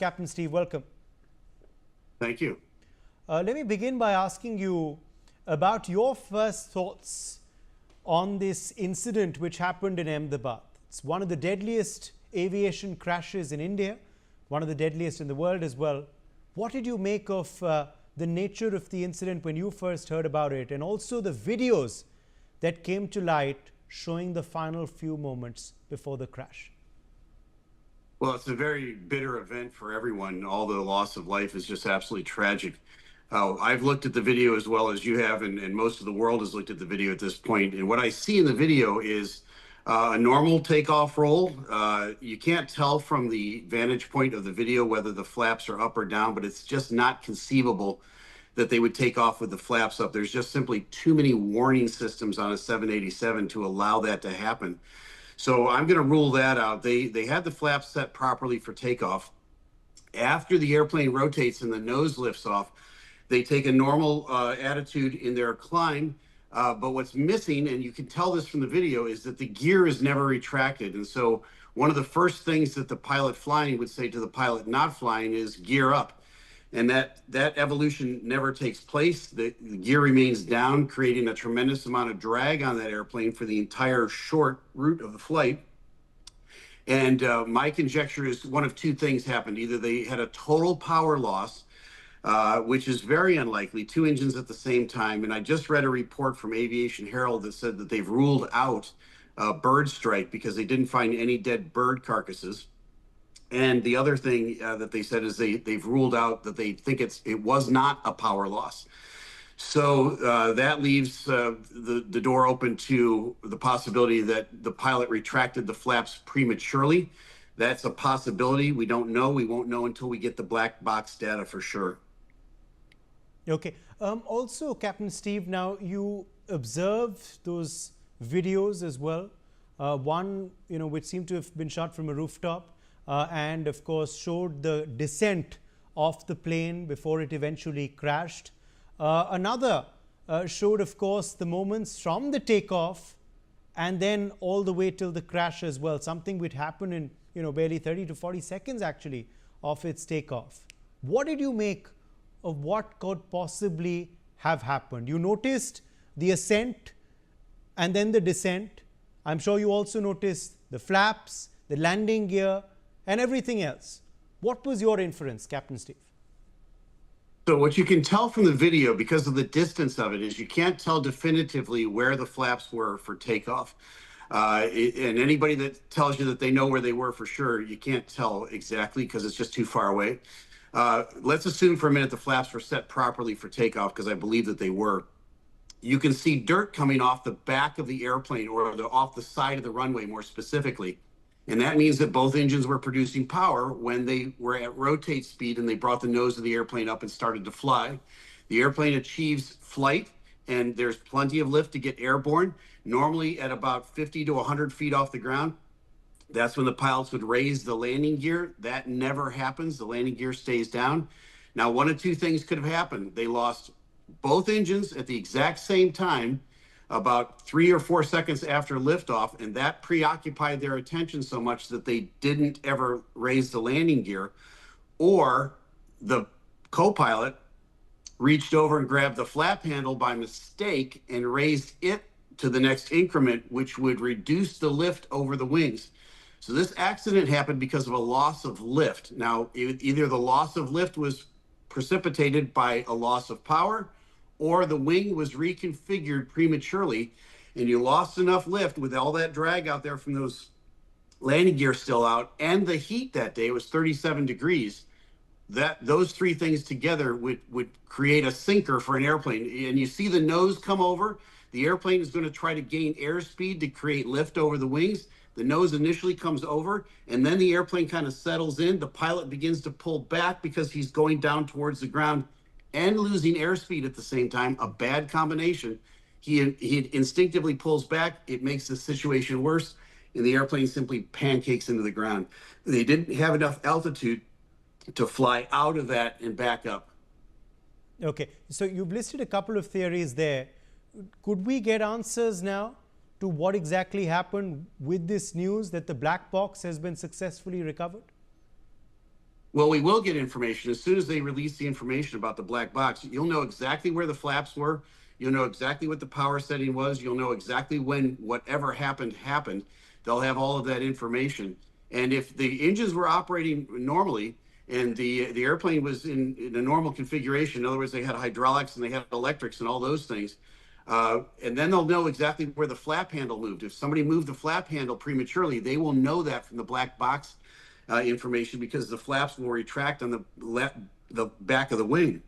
Captain Steve. Welcome. Thank you. Let me begin by asking you about your first thoughts on this incident which happened in Ahmedabad. It's one of the deadliest aviation crashes in India, one of the deadliest in the world as well. What did you make of the nature of the incident when you first heard about it, and also the videos that came to light showing the final few moments before the crash? Well, it's a very bitter event for everyone. All the loss of life is just absolutely tragic. I've looked at the video as well as you have, and most of the world has looked at the video at this point. And what I see in the video is a normal takeoff roll. You can't tell from the vantage point of the video whether the flaps are up or down, but it's just not conceivable that they would take off with the flaps up. There's just simply too many warning systems on a 787 to allow that to happen. So I'm going to rule that out. They had the flaps set properly for takeoff. After the airplane rotates and the nose lifts off, they take a normal attitude in their climb. But what's missing, and you can tell this from the video, is that the gear is never retracted. And so one of the first things that the pilot flying would say to the pilot not flying is gear up. And that evolution never takes place. The gear remains down, creating a tremendous amount of drag on that airplane for the entire short route of the flight. And my conjecture is one of two things happened. Either they had a total power loss, which is very unlikely, two engines at the same time. And I just read a report from Aviation Herald that said that they've ruled out bird strike because they didn't find any dead bird carcasses. And the other thing that they said is they've ruled out that they think it was not a power loss. So that leaves the door open to the possibility that the pilot retracted the flaps prematurely. That's a possibility. We don't know. We won't know until we get the black box data for sure. Okay. Also, Captain Steve, now you observed those videos as well. One, which seemed to have been shot from a rooftop. And of course showed the descent of the plane before it eventually crashed. Another showed, of course, the moments from the takeoff and then all the way till the crash as well, something which happened in barely 30 to 40 seconds actually of its takeoff. What did you make of what could possibly have happened? You noticed the ascent and then the descent. I'm sure you also noticed the flaps, the landing gear, and everything else. What was your inference, Captain Steve? So what you can tell from the video, because of the distance of it, is you can't tell definitively where the flaps were for takeoff. And anybody that tells you that they know where they were for sure, you can't tell exactly because it's just too far away. Let's assume for a minute the flaps were set properly for takeoff, because I believe that they were. You can see dirt coming off the back of the airplane, or off the side of the runway more specifically. And that means that both engines were producing power when they were at rotate speed and they brought the nose of the airplane up and started to fly. The airplane achieves flight and there's plenty of lift to get airborne, normally at about 50 to 100 feet off the ground. That's when the pilots would raise the landing gear. That never happens. The landing gear stays down. Now, one of two things could have happened. They lost both engines at the exact same time, about 3 or 4 seconds after liftoff, and that preoccupied their attention so much that they didn't ever raise the landing gear. Or the co-pilot reached over and grabbed the flap handle by mistake and raised it to the next increment, which would reduce the lift over the wings. So this accident happened because of a loss of lift. Now, either the loss of lift was precipitated by a loss of power, or the wing was reconfigured prematurely and you lost enough lift with all that drag out there from those landing gear still out, and the heat that day was 37 degrees. Those three things together would create a sinker for an airplane. And you see the nose come over. The airplane is going to try to gain airspeed to create lift over the wings. The nose initially comes over, and then the airplane kind of settles in. The pilot begins to pull back because he's going down towards the ground and losing airspeed at the same time, a bad combination. He instinctively pulls back. It makes the situation worse, and the airplane simply pancakes into the ground. They didn't have enough altitude to fly out of that and back up. Okay, so you've listed a couple of theories there. Could we get answers now to what exactly happened with this news that the black box has been successfully recovered? Well, we will get information as soon as they release the information about the black box. You'll know exactly where the flaps were. You'll know exactly what the power setting was. You'll know exactly when whatever happened. They'll have all of that information. And if the engines were operating normally and the airplane was in a normal configuration, in other words, they had hydraulics and they had electrics and all those things, and then they'll know exactly where the flap handle moved. If somebody moved the flap handle prematurely, they will know that from the black box information, because the flaps will retract on the back of the wing.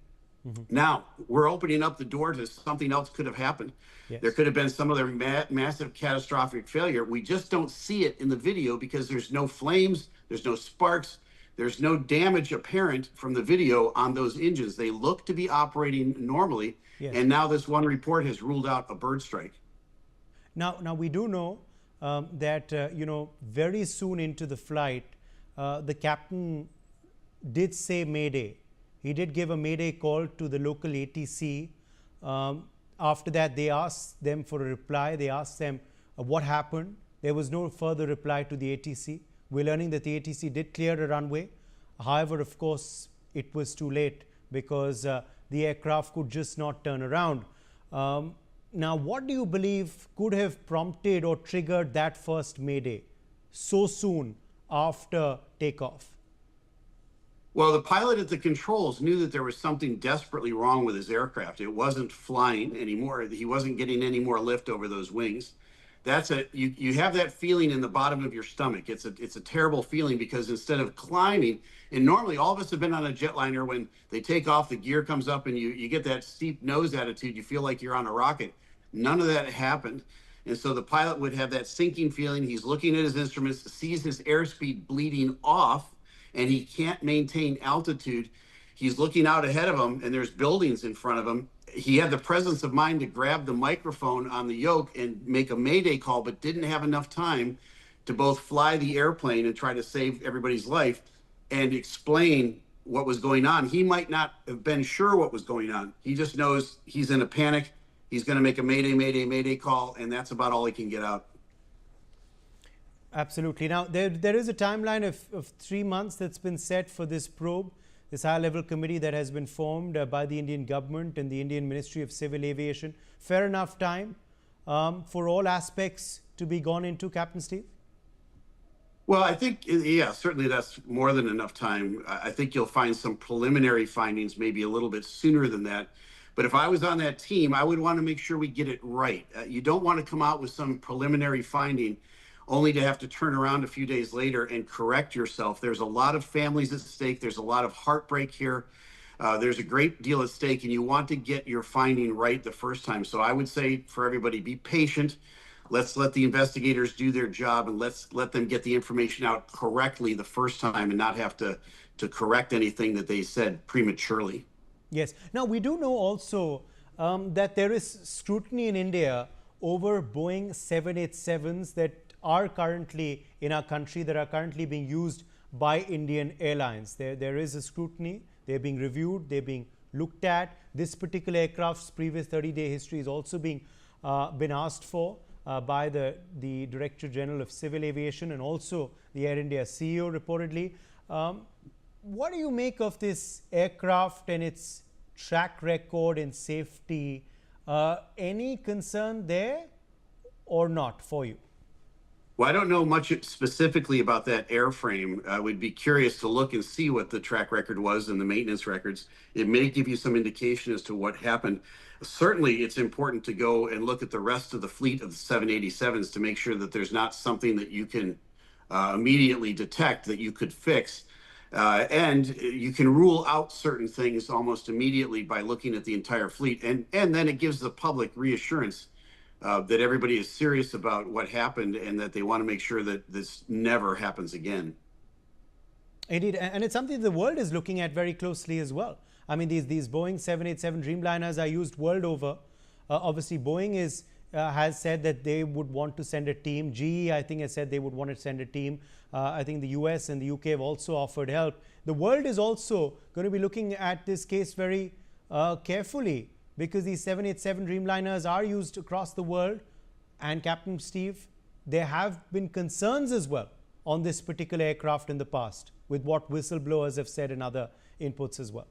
Now we're opening up the door to something else could have happened. Yes. There could have been some other massive catastrophic failure. We just don't see it in the video because there's no flames, there's no sparks, there's no damage apparent from the video on those engines. They look to be operating normally. Yes. And now this one report has ruled out a bird strike. Now we do know that very soon into the flight, the captain did say Mayday. He did give a Mayday call to the local ATC. After that, they asked them for a reply. They asked them what happened. There was no further reply to the ATC. We're learning that the ATC did clear a runway. However, of course, it was too late because the aircraft could just not turn around. Now, what do you believe could have prompted or triggered that first Mayday so soon after takeoff? Well, the pilot at the controls knew that there was something desperately wrong with his aircraft. It wasn't flying anymore. He wasn't getting any more lift over those wings. You have that feeling in the bottom of your stomach. It's a terrible feeling because instead of climbing, and normally all of us have been on a jetliner, when they take off, the gear comes up and you get that steep nose attitude. You feel like you're on a rocket. None of that happened. And so the pilot would have that sinking feeling. He's looking at his instruments, sees his airspeed bleeding off, and he can't maintain altitude. He's looking out ahead of him, and there's buildings in front of him. He had the presence of mind to grab the microphone on the yoke and make a Mayday call, but didn't have enough time to both fly the airplane and try to save everybody's life and explain what was going on. He might not have been sure what was going on. He just knows he's in a panic. He's going to make a Mayday call, and that's about all he can get out. Absolutely. Now, there is a timeline of 3 months that's been set for this probe, this high-level committee that has been formed by the Indian government and the Indian Ministry of Civil Aviation. Fair enough time for all aspects to be gone into, Captain Steve? Well, I think, yeah, certainly that's more than enough time. I think you'll find some preliminary findings maybe a little bit sooner than that. But if I was on that team, I would want to make sure we get it right. You don't want to come out with some preliminary finding only to have to turn around a few days later and correct yourself. There's a lot of families at stake. There's a lot of heartbreak here. There's a great deal at stake, and you want to get your finding right the first time. So I would say for everybody, be patient. Let's let the investigators do their job, and let's let them get the information out correctly the first time and not have to correct anything that they said prematurely. Yes. Now, we do know also that there is scrutiny in India over Boeing 787s that are currently in our country, that are currently being used by Indian airlines. There is a scrutiny. They're being reviewed. They're being looked at. This particular aircraft's previous 30-day history is also being been asked for by the Director General of Civil Aviation and also the Air India CEO reportedly. What do you make of this aircraft and its track record in safety? Any concern there or not for you? Well, I don't know much specifically about that airframe. I would be curious to look and see what the track record was and the maintenance records. It may give you some indication as to what happened. Certainly, it's important to go and look at the rest of the fleet of the 787s to make sure that there's not something that you can immediately detect that you could fix. And you can rule out certain things almost immediately by looking at the entire fleet. And then it gives the public reassurance that everybody is serious about what happened and that they want to make sure that this never happens again. Indeed, and it's something the world is looking at very closely as well. I mean, these Boeing 787 Dreamliners are used world over. Obviously, Boeing has said that they would want to send a team. GE, I think, has said they would want to send a team. I think the US and the UK have also offered help. The world is also going to be looking at this case very carefully, because these 787 Dreamliners are used across the world. And Captain Steve, there have been concerns as well on this particular aircraft in the past, with what whistleblowers have said and other inputs as well.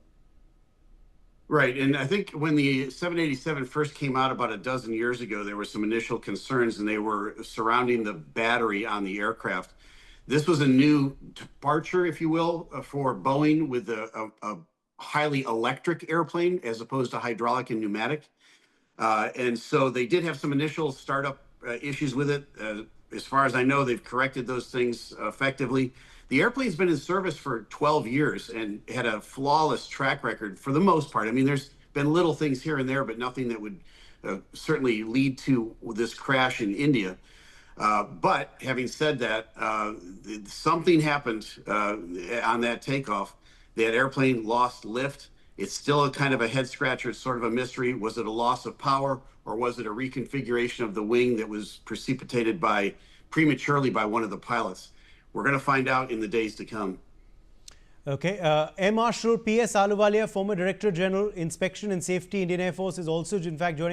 Right. And I think when the 787 first came out about a dozen years ago, there were some initial concerns, and they were surrounding the battery on the aircraft. This was a new departure, if you will, for Boeing, with a highly electric airplane as opposed to hydraulic and pneumatic. And so they did have some initial startup issues with it. As far as I know, they've corrected those things effectively. The airplane's been in service for 12 years and had a flawless track record for the most part. I mean, there's been little things here and there, but nothing that would certainly lead to this crash in India. But having said that, something happened on that takeoff. That airplane lost lift. It's still a kind of a head scratcher. It's sort of a mystery. Was it a loss of power, or was it a reconfiguration of the wing that was precipitated prematurely by one of the pilots? We're going to find out in the days to come. Okay. Air Marshal P.S. Ahluwalia, former Director General, Inspection and Safety, Indian Air Force, is also in fact joining